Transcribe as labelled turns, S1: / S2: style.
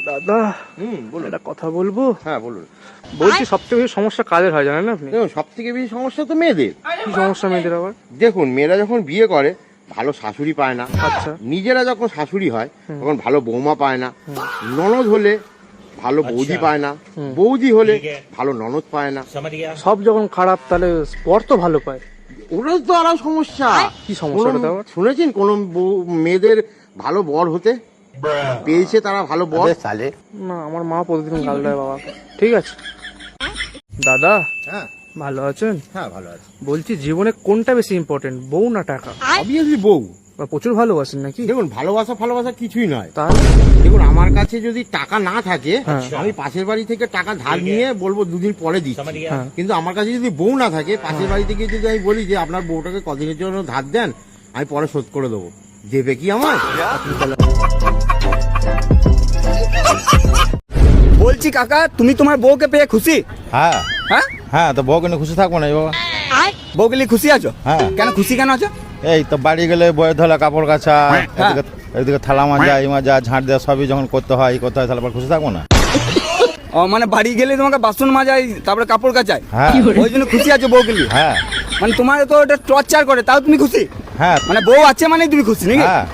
S1: দাদা
S2: বলুন।
S1: একটা কথা বলবো?
S2: হ্যাঁ বলুন।
S1: বলছি সবথেকে বেশি সমস্যা কাদের হয় জানেন আপনি?
S2: দেখুন, সব থেকে বেশি সমস্যা তো মেয়েদের।
S1: কি সমস্যা মেয়েদের আবার?
S2: দেখুন, মেয়েরা যখন বিয়ে করে ভালো শাশুড়ি পায় না।
S1: আচ্ছা।
S2: নিজেরা যখন শাশুড়ি হয় তখন ভালো বৌমা পায় না। ননদ হলে ভালো বৌদি পায় না। বৌদি হলে ভালো ননদ পায় না।
S1: সব যখন খারাপ তাহলে পর তো ভালো পায়।
S2: ওরা তো আরো সমস্যা।
S1: কি সমস্যাটা তো আবার?
S2: শুনেছেন কোন মেয়েদের ভালো বর হতে পেয়েছে তারা ভালো বর?
S1: না, আমার মা প্রতিদিন গাল দেয় বাবা। ঠিক আছে দাদা,
S2: হ্যাঁ
S1: ভালো আছেন?
S2: হ্যাঁ ভালো আছে।
S1: বলছি জীবনে কোনটা বেশি ইম্পর্টেন্ট, বউ না টাকা?
S2: অবভিয়াসলি বউ।
S1: বা প্রচুর ভালোবাসেন নাকি?
S2: দেখুন, ভালোবাসা কিছুই নয়।
S1: তাহলে
S2: দেখুন, আমার কাছে যদি টাকা না থাকে
S1: হ্যাঁ।
S2: আমি পাশের বাড়ি থেকে টাকা ধার নিয়ে বলবো দুদিন পরে দিচ্ছি।
S1: হ্যাঁ।
S2: কিন্তু আমার কাছে যদি বউ না থাকে, পাশের বাড়ি থেকে যদি আমি বলি যে আপনার বউটাকে কদিনের জন্য ধার দেন, আমি পরে শোধ করে দেবো, দেবে কি আমার?
S3: বলছি কাকা, তুমি তোমার বউকে পেয়ে খুশি?
S4: হ্যাঁ
S3: হ্যাঁ,
S4: হ্যাঁ, তো বউকে নিয়ে খুশি থাকবো না বাবা?
S3: বউকে নিয়ে খুশি আছো?
S4: হ্যাঁ।
S3: কেন খুশি কেন আছো?
S4: এই তো বাড়ি গেলে বইয়ের ধলা কাপড় কাচা, এদিকে থালা মাজা, এই মাজা, ঝাঁট দেওয়া সবই যখন করতে হয় তাহলে আবার খুশি থাকবো না?
S3: ও মানে বাড়ি গেলে তোমাকে বাসন মাজাই, তারপরে কাপড় কাচাই,
S4: হ্যাঁ
S3: ওই জন্য খুশি আছো বউকে নিয়ে?
S4: হ্যাঁ
S3: মানে তোমার তো ওটা টর্চার করে, তাও তুমি খুশি?
S4: হ্যাঁ
S3: মানে বউ আছে মানে তুমি খুশি নাকি?
S4: হ্যাঁ